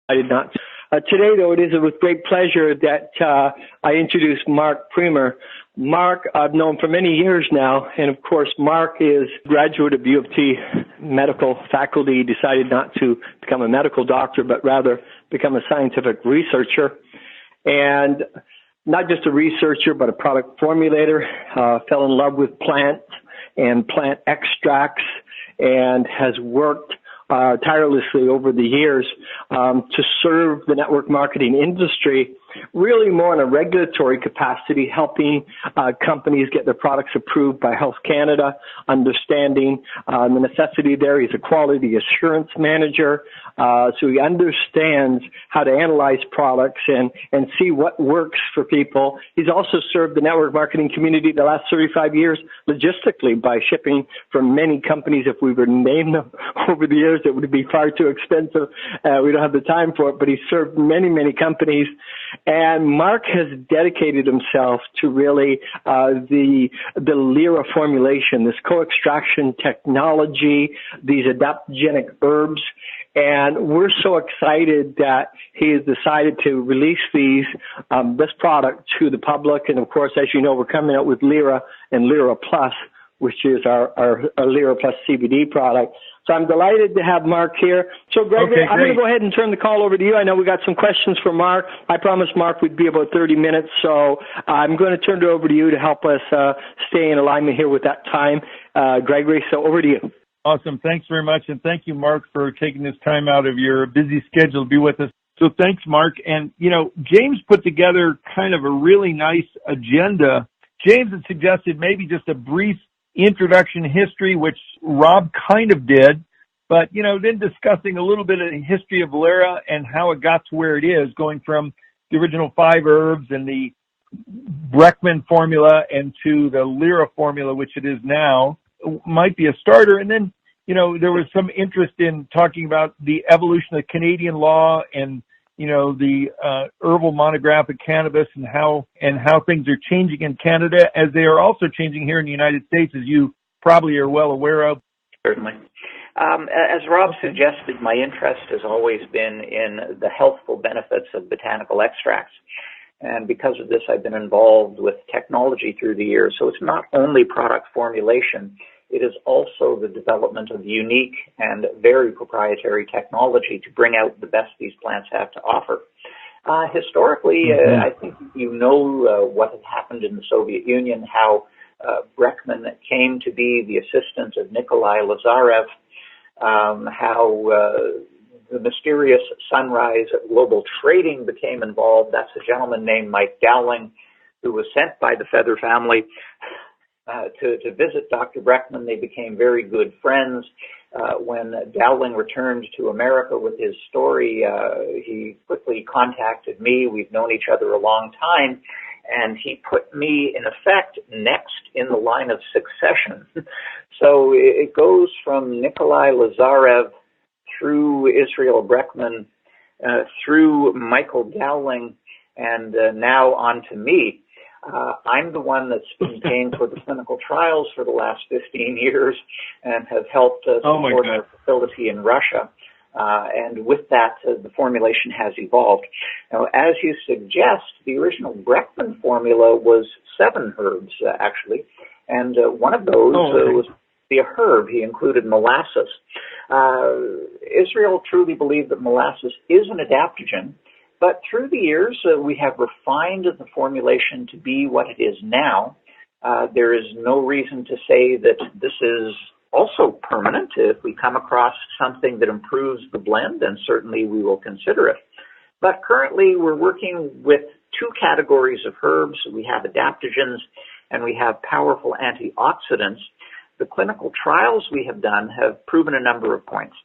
I did not. Today, though, it is with great pleasure that I introduce Mark Priemer. Mark, I've known for many years now, and of course, Mark is a graduate of U of T medical faculty, decided not to become a medical doctor, but rather become a scientific researcher. And not just a researcher, but a product formulator, fell in love with plants and plant extracts, and has worked tirelessly over the years to serve the network marketing industry, really more in a regulatory capacity, helping companies get their products approved by Health Canada, understanding the necessity there. He's a quality assurance manager, so he understands how to analyze products and see what works for people. He's also served the network marketing community the last 35 years logistically by shipping for many companies. If we were to name them over the years, it would be far too expensive. We don't have the time for it, but he's served many, many companies. And Mark has dedicated himself to really the Lyra formulation, this co-extraction technology, these adaptogenic herbs. And we're so excited that he has decided to release this product to the public. And of course, as you know, we're coming out with Lyra and Lyra Plus, which is our Lyra Plus CBD product. So I'm delighted to have Mark here. So, Greg, okay, I'm going to go ahead and turn the call over to you. I know we got some questions for Mark. I promised Mark we'd be about 30 minutes, so I'm going to turn it over to you to help us stay in alignment here with that time. Gregory, so over to you. Awesome. Thanks very much, and thank you, Mark, for taking this time out of your busy schedule to be with us. So thanks, Mark. And, you know, James put together kind of a really nice agenda. James had suggested maybe just a brief introduction history, which Rob kind of did, but, you know, then discussing a little bit of the history of Lyra and how it got to where it is, going from the original 5 herbs and the Brekhman formula and to the Lyra formula, which it is now, might be a starter. And then, you know, there was some interest in talking about the evolution of Canadian law and, you know, the herbal monograph of cannabis and how things are changing in Canada as they are also changing here in the United States, as you probably are well aware of. Certainly. As Rob suggested, my interest has always been in the healthful benefits of botanical extracts. And because of this, I've been involved with technology through the years. So it's not only product formulation, it is also the development of unique and very proprietary technology to bring out the best these plants have to offer. Historically, I think you know what had happened in the Soviet Union, how Brekhman came to be the assistant of Nikolai Lazarev, how the mysterious sunrise of global trading became involved. That's a gentleman named Mike Dowling, who was sent by the Feather family to visit Dr. Brekhman. They became very good friends. When Dowling returned to America with his story, he quickly contacted me. We've known each other a long time, and he put me, in effect, next in the line of succession. So it goes from Nikolai Lazarev through Israel Brekhman, through Michael Dowling, and now on to me. I'm the one that's been paying for the clinical trials for the last 15 years and have helped support our facility in Russia. And with that, the formulation has evolved. Now, as you suggest, the original Brekhman formula was 7 herbs, actually. And one of those was the herb. He included molasses. Israel truly believed that molasses is an adaptogen. But through the years, we have refined the formulation to be what it is now. There is no reason to say that this is also permanent. If we come across something that improves the blend, then certainly we will consider it. But currently, we're working with 2 categories of herbs. We have adaptogens and we have powerful antioxidants. The clinical trials we have done have proven a number of points.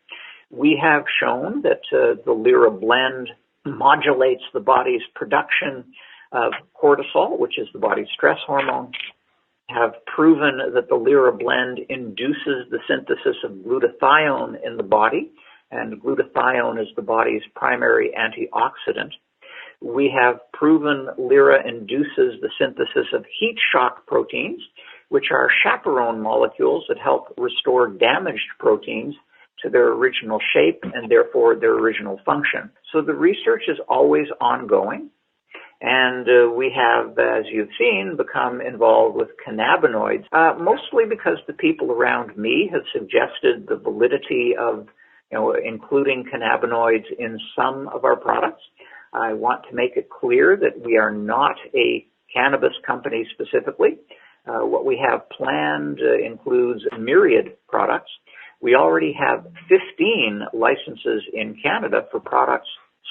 We have shown that the Lyra blend modulates the body's production of cortisol, which is the body's stress hormone, have proven that the Lyra blend induces the synthesis of glutathione in the body, and glutathione is the body's primary antioxidant. We have proven Lyra induces the synthesis of heat shock proteins, which are chaperone molecules that help restore damaged proteins to their original shape and therefore their original function. So the research is always ongoing. And we have, as you've seen, become involved with cannabinoids, mostly because the people around me have suggested the validity of, including cannabinoids in some of our products. I want to make it clear that we are not a cannabis company specifically. What we have planned includes myriad products. We already have 15 licenses in Canada for products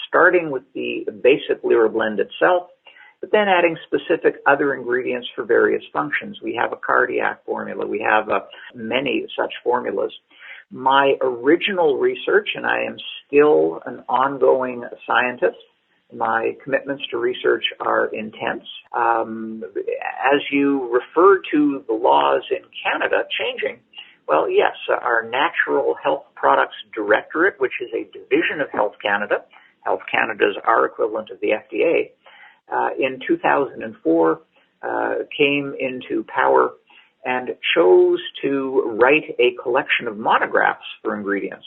starting with the basic Lyra blend itself, but then adding specific other ingredients for various functions. We have a cardiac formula. We have many such formulas. My original research, and I am still an ongoing scientist, my commitments to research are intense. As you referred to the laws in Canada changing, well, yes, our Natural Health Products Directorate, which is a division of Health Canada, Health Canada is our equivalent of the FDA, in 2004 came into power and chose to write a collection of monographs for ingredients,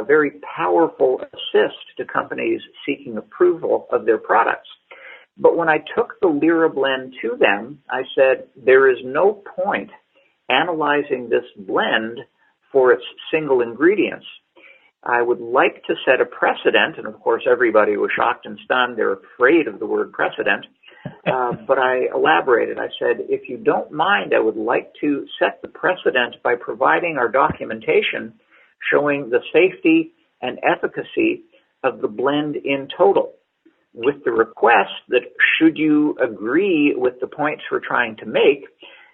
very powerful assist to companies seeking approval of their products. But when I took the Lyra blend to them, I said, there is no point analyzing this blend for its single ingredients. I would like to set a precedent, and of course everybody was shocked and stunned. They're afraid of the word precedent. But I elaborated. I said, if you don't mind, I would like to set the precedent by providing our documentation showing the safety and efficacy of the blend in total, with the request that should you agree with the points we're trying to make,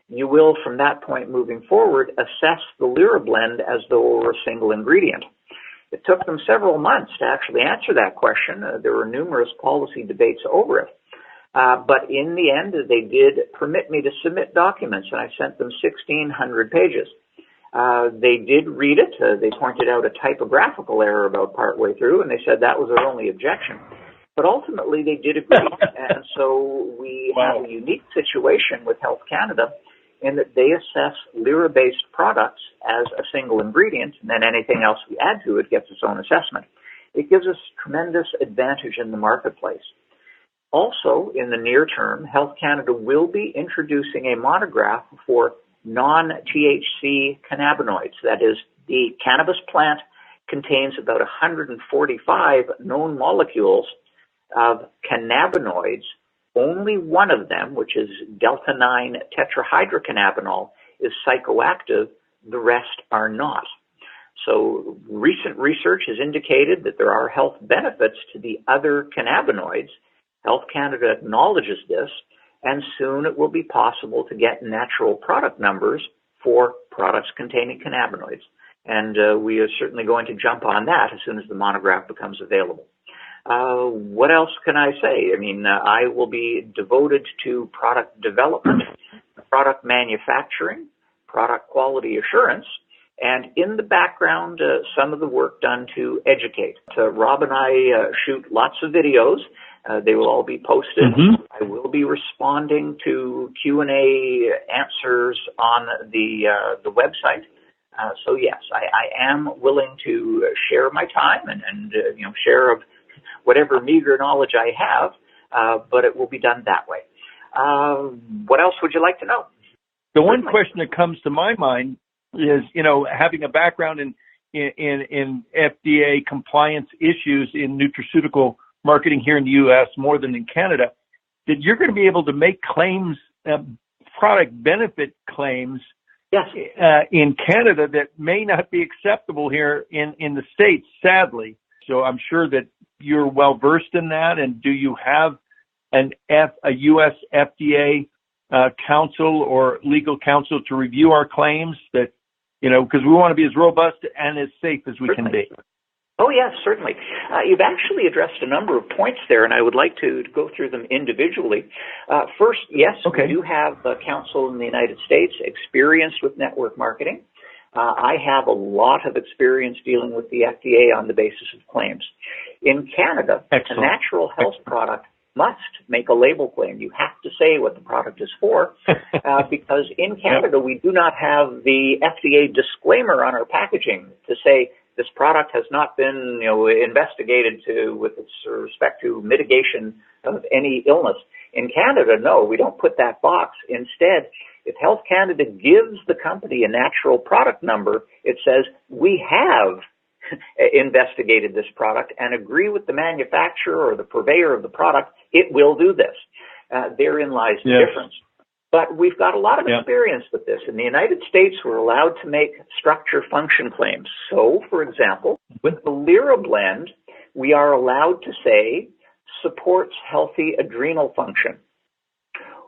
you will, from that point moving forward, assess the Lyra blend as though it were a single ingredient. It took them several months to actually answer that question. There were numerous policy debates over it. But in the end, they did permit me to submit documents, and I sent them 1,600 pages. They did read it. They pointed out a typographical error about partway through, and they said that was their only objection. But ultimately, they did agree. And so we have a unique situation with Health Canada in that they assess Lyra-based products as a single ingredient, and then anything else we add to it gets its own assessment. It gives us tremendous advantage in the marketplace. Also, in the near term, Health Canada will be introducing a monograph for non-THC cannabinoids. That is, the cannabis plant contains about 145 known molecules of cannabinoids. Only one of them, which is delta-9 tetrahydrocannabinol, is psychoactive. The rest are not. So recent research has indicated that there are health benefits to the other cannabinoids. Health Canada acknowledges this, and soon it will be possible to get natural product numbers for products containing cannabinoids. And we are certainly going to jump on that as soon as the monograph becomes available. What else can I say? I mean, I will be devoted to product development, product manufacturing, product quality assurance, and in the background, some of the work done to educate. Rob and I shoot lots of videos. They will all be posted. Mm-hmm. I will be responding to Q&A answers on the website. So yes, I am willing to share my time and share of whatever meager knowledge I have, but it will be done that way. What else would you like to know? The one question that comes to my mind is, having a background in FDA compliance issues in nutraceutical marketing here in the U.S. more than in Canada, that you're going to be able to make claims, product benefit claims, yes, in Canada that may not be acceptable here in the States, sadly. So I'm sure that you're well versed in that. And do you have a U.S. FDA counsel or legal counsel to review our claims that, because we want to be as robust and as safe as we can be? Oh, yes, certainly. You've actually addressed a number of points there, and I would like to go through them individually. First, yes, we do have counsel in the United States experienced with network marketing. I have a lot of experience dealing with the FDA on the basis of claims. In Canada, a natural health product must make a label claim. You have to say what the product is for, because in Canada, we do not have the FDA disclaimer on our packaging to say this product has not been, investigated with respect to mitigation of any illness. In Canada, no, we don't put that box. Instead, if Health Canada gives the company a natural product number, it says, we have investigated this product and agree with the manufacturer or the purveyor of the product, it will do this. Therein lies the difference. But we've got a lot of experience with this. In the United States, we're allowed to make structure function claims. So, for example, with the Lyra blend, we are allowed to say supports healthy adrenal function.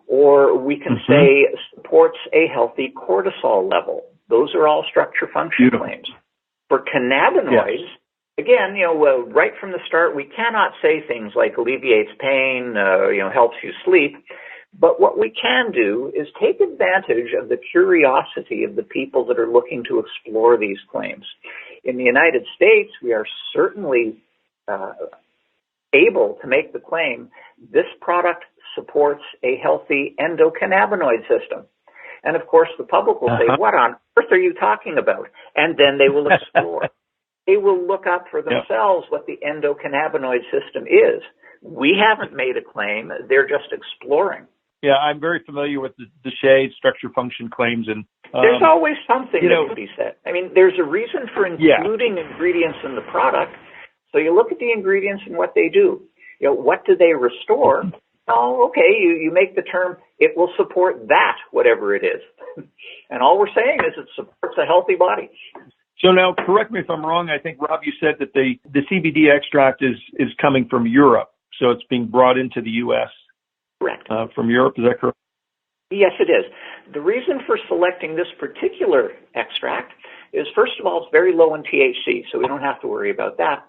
Or we can say supports a healthy cortisol level. Those are all structure function claims. For cannabinoids, again, right from the start, we cannot say things like alleviates pain, helps you sleep. But what we can do is take advantage of the curiosity of the people that are looking to explore these claims. In the United States, we are certainly able to make the claim, this product supports a healthy endocannabinoid system. And of course, the public will say, what on earth are you talking about? And then they will explore. They will look up for themselves what the endocannabinoid system is. We haven't made a claim. They're just exploring. Yeah, I'm very familiar with the shade structure function claims. And there's always something that can be said. I mean, there's a reason for including ingredients in the product. So you look at the ingredients and what they do. What do they restore? Oh, okay, you make the term, it will support that, whatever it is. And all we're saying is it supports a healthy body. So now, correct me if I'm wrong, I think, Rob, you said that the CBD extract is coming from Europe, so it's being brought into the U.S. Correct. From Europe, is that correct? Yes, it is. The reason for selecting this particular extract is, first of all, it's very low in THC, so we don't have to worry about that.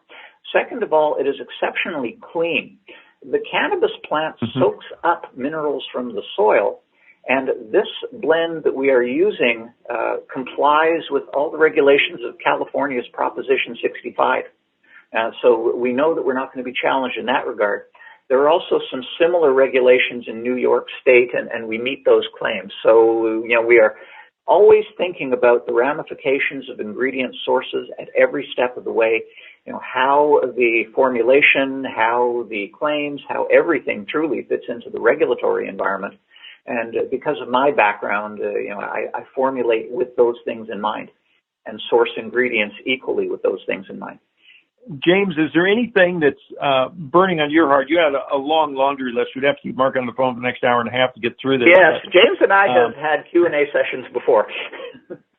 Second of all, it is exceptionally clean. The cannabis plant soaks up minerals from the soil, and this blend that we are using complies with all the regulations of California's Proposition 65. So we know that we're not going to be challenged in that regard. There are also some similar regulations in New York State, and we meet those claims. So, we are always thinking about the ramifications of ingredient sources at every step of the way. How the formulation, how the claims, how everything truly fits into the regulatory environment. And because of my background, I formulate with those things in mind and source ingredients equally with those things in mind. James, is there anything that's burning on your heart? You had a long laundry list. We'd have to keep Mark on the phone for the next hour and a half to get through this. Yes, James and I have had Q&A sessions before.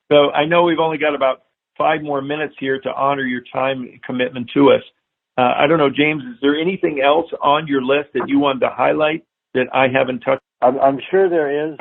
So I know we've only got about 5 more minutes here to honor your time commitment to us. I don't know, James, is there anything else on your list that you wanted to highlight that I haven't touched? I'm sure there is.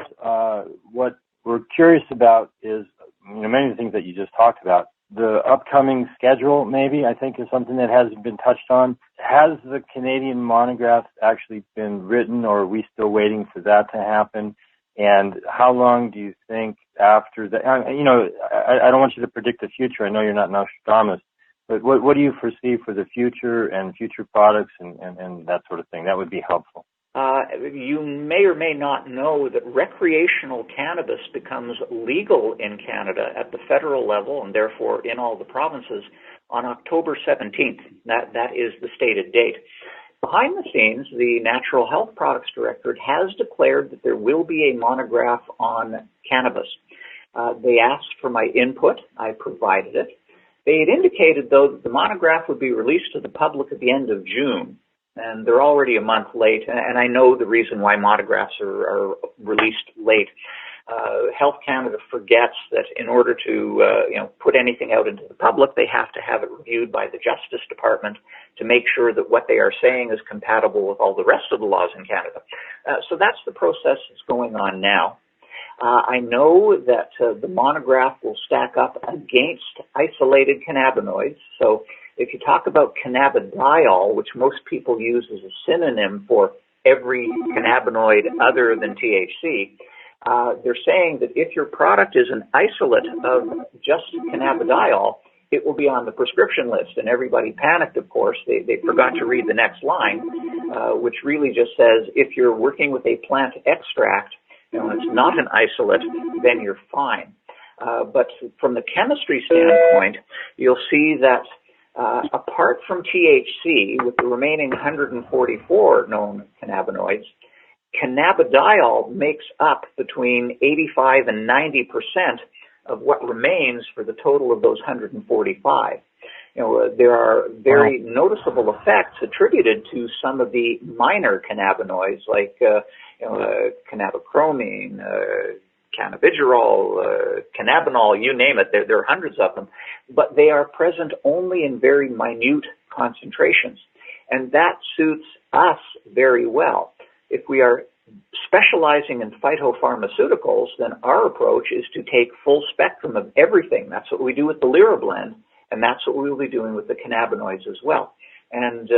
What we're curious about is, many of the things that you just talked about. The upcoming schedule, maybe, I think is something that hasn't been touched on. Has the Canadian monograph actually been written, or are we still waiting for that to happen? And how long do you think after that? I don't want you to predict the future. I know you're not Nostradamus, but what do you foresee for the future and future products and that sort of thing? That would be helpful. You may or may not know that recreational cannabis becomes legal in Canada at the federal level and therefore in all the provinces on October 17th. That is the stated date. Behind the scenes, the Natural Health Products Directorate has declared that there will be a monograph on cannabis. They asked for my input. I provided it. They had indicated, though, that the monograph would be released to the public at the end of June. And they're already a month late, and I know the reason why monographs are released late. Health Canada forgets that in order to put anything out into the public, they have to have it reviewed by the Justice Department to make sure that what they are saying is compatible with all the rest of the laws in Canada. So that's the process that's going on now. I know that the monograph will stack up against isolated cannabinoids. So if you talk about cannabidiol, which most people use as a synonym for every cannabinoid other than THC, they're saying that if your product is an isolate of just cannabidiol, it will be on the prescription list. And everybody panicked, of course. They forgot to read the next line. which really just says if you're working with a plant extract, it's not an isolate, then you're fine. But from the chemistry standpoint, you'll see that apart from THC, with the remaining 144 known cannabinoids, cannabidiol makes up between 85 and 90% of what remains for the total of those 145. There are very noticeable effects attributed to some of the minor cannabinoids like cannabichromine, cannabigerol, cannabinol, you name it. There are hundreds of them, but they are present only in very minute concentrations, and that suits us very well. If we are specializing in phytopharmaceuticals, then our approach is to take full spectrum of everything. That's what we do with the Lyra blend, and that's what we will be doing with the cannabinoids as well. And,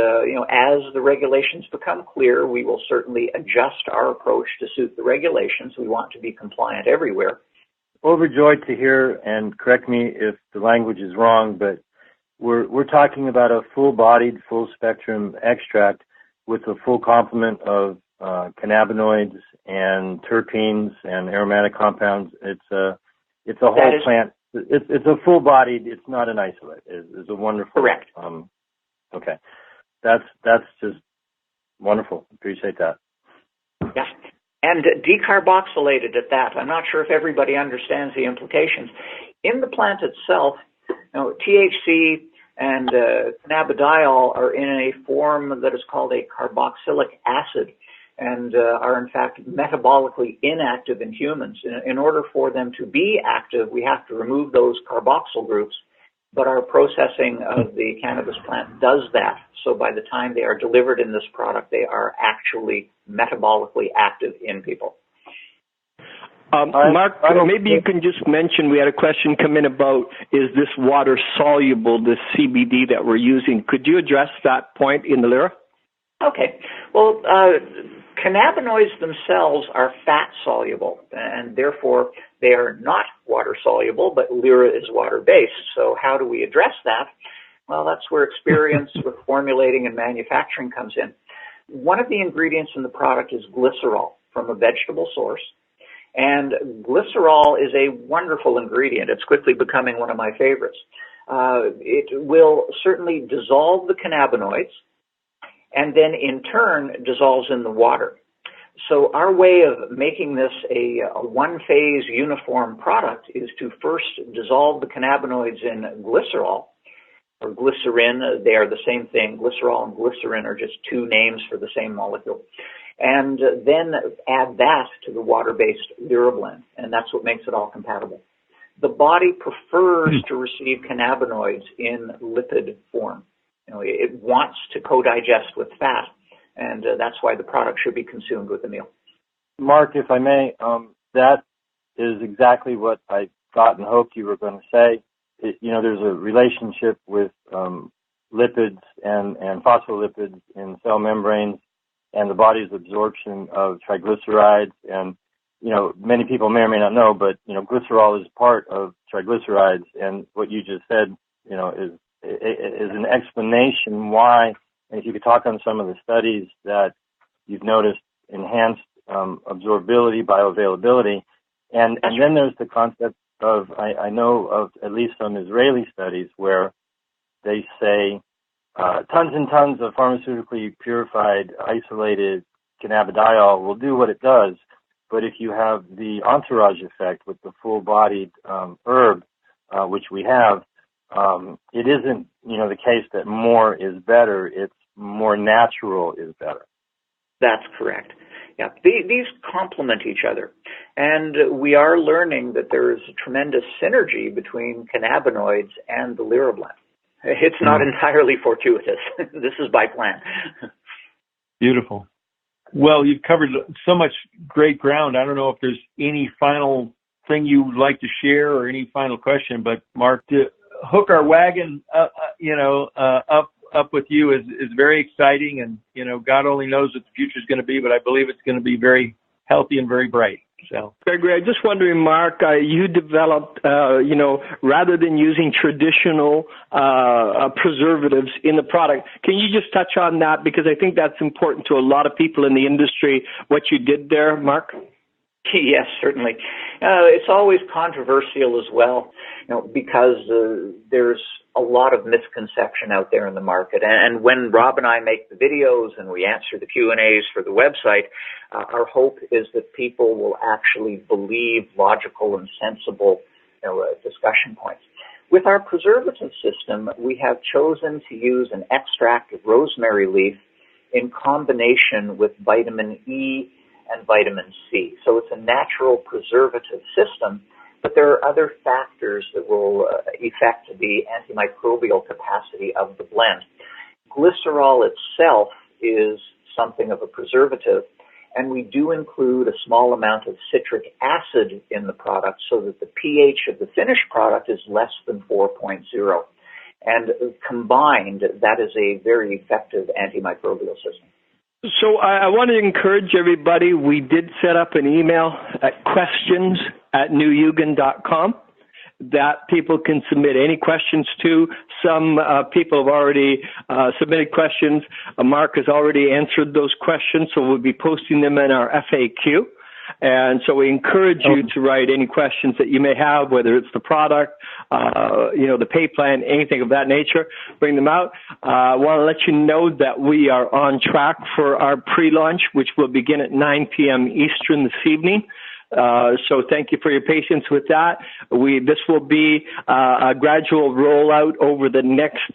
as the regulations become clear, we will certainly adjust our approach to suit the regulations. We want to be compliant everywhere. Overjoyed to hear, and correct me if the language is wrong, but we're talking about a full-bodied, full-spectrum extract with a full complement of cannabinoids and terpenes and aromatic compounds. It's a whole plant. It's a full-bodied. It's not an isolate. It's a wonderful. Correct. Okay, that's just wonderful. Appreciate that. Yeah, and decarboxylated at that. I'm not sure if everybody understands the implications. In the plant itself, THC and cannabidiol are in a form that is called a carboxylic acid, and are in fact metabolically inactive in humans. In order for them to be active, we have to remove those carboxyl groups, but our processing of the cannabis plant does that. So by the time they are delivered in this product, they are actually metabolically active in people. Mark, maybe you can just mention, we had a question come in about, is this water soluble, this CBD that we're using? Could you address that point in the Lyra? Okay. Well, cannabinoids themselves are fat soluble, and therefore they are not water soluble, but Lyra is water based. So how do we address that? Well, that's where experience with formulating and manufacturing comes in. One of the ingredients in the product is glycerol from a vegetable source, and glycerol is a wonderful ingredient. It's quickly becoming one of my favorites. It will certainly dissolve the cannabinoids, and then in turn dissolves in the water. So our way of making this a one-phase uniform product is to first dissolve the cannabinoids in glycerol, or glycerin. They are the same thing. Glycerol and glycerin are just two names for the same molecule. And then add that to the water-based Lyra blend, and that's what makes it all compatible. The body prefers to receive cannabinoids in lipid form. It wants to co-digest with fat, and that's why the product should be consumed with the meal. Mark, if I may, that is exactly what I thought and hoped you were going to say. There's a relationship with lipids and phospholipids in cell membranes and the body's absorption of triglycerides. And, many people may or may not know, but, glycerol is part of triglycerides. And what you just said, is an explanation why, and if you could talk on some of the studies that you've noticed enhanced absorbability, bioavailability, and then there's the concept of, I know of at least some Israeli studies where they say tons and tons of pharmaceutically purified, isolated cannabidiol will do what it does, but if you have the entourage effect with the full-bodied herb, which we have, it isn't, the case that more is better. It's more natural is better. That's correct. Yeah, these complement each other. And we are learning that there is a tremendous synergy between cannabinoids and the Lyra blend. It's not entirely fortuitous. This is by plan. Beautiful. Well, you've covered so much great ground. I don't know if there's any final thing you would like to share or any final question, but Mark, to hook our wagon up with you is very exciting, and God only knows what the future is going to be, but I believe it's going to be very healthy and very bright. So, Gregory, I'm just wondering, Mark, you developed, rather than using traditional preservatives in the product, can you just touch on that? Because I think that's important to a lot of people in the industry, what you did there, Mark. Yes, certainly. It's always controversial as well, because there's a lot of misconception out there in the market. And when Rob and I make the videos and we answer the Q&As for the website, our hope is that people will actually believe logical and sensible discussion points. With our preservative system, we have chosen to use an extract of rosemary leaf in combination with vitamin E and vitamin C. So it's a natural preservative system, but there are other factors that will affect the antimicrobial capacity of the blend. Glycerol itself is something of a preservative, and we do include a small amount of citric acid in the product so that the pH of the finished product is less than 4.0. And combined, that is a very effective antimicrobial system. So I want to encourage everybody. We did set up an email at questions@newugan.com that people can submit any questions to. Some people have already submitted questions. Mark has already answered those questions, so we'll be posting them in our FAQ. And so we encourage you to write any questions that you may have, whether it's the product, the pay plan, anything of that nature. Bring them out. I want to let you know that we are on track for our pre-launch, which will begin at 9 p.m. Eastern this evening. So thank you for your patience with that. This will be a gradual rollout over the next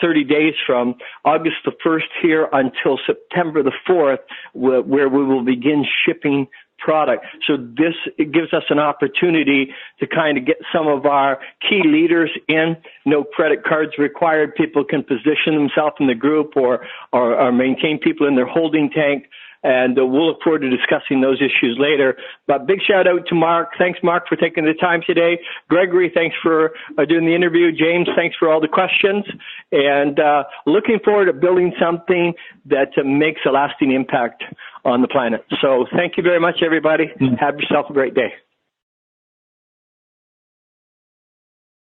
30 days from August the 1st here until September the 4th, where we will begin shipping product. So this gives us an opportunity to kind of get some of our key leaders in. No credit cards required. People can position themselves in the group or maintain people in their holding tank. And we'll look forward to discussing those issues later. But big shout out to Mark. Thanks, Mark, for taking the time today. Gregory, thanks for doing the interview. James, thanks for all the questions. And looking forward to building something that makes a lasting impact on the planet. So thank you very much, everybody. Have yourself a great day.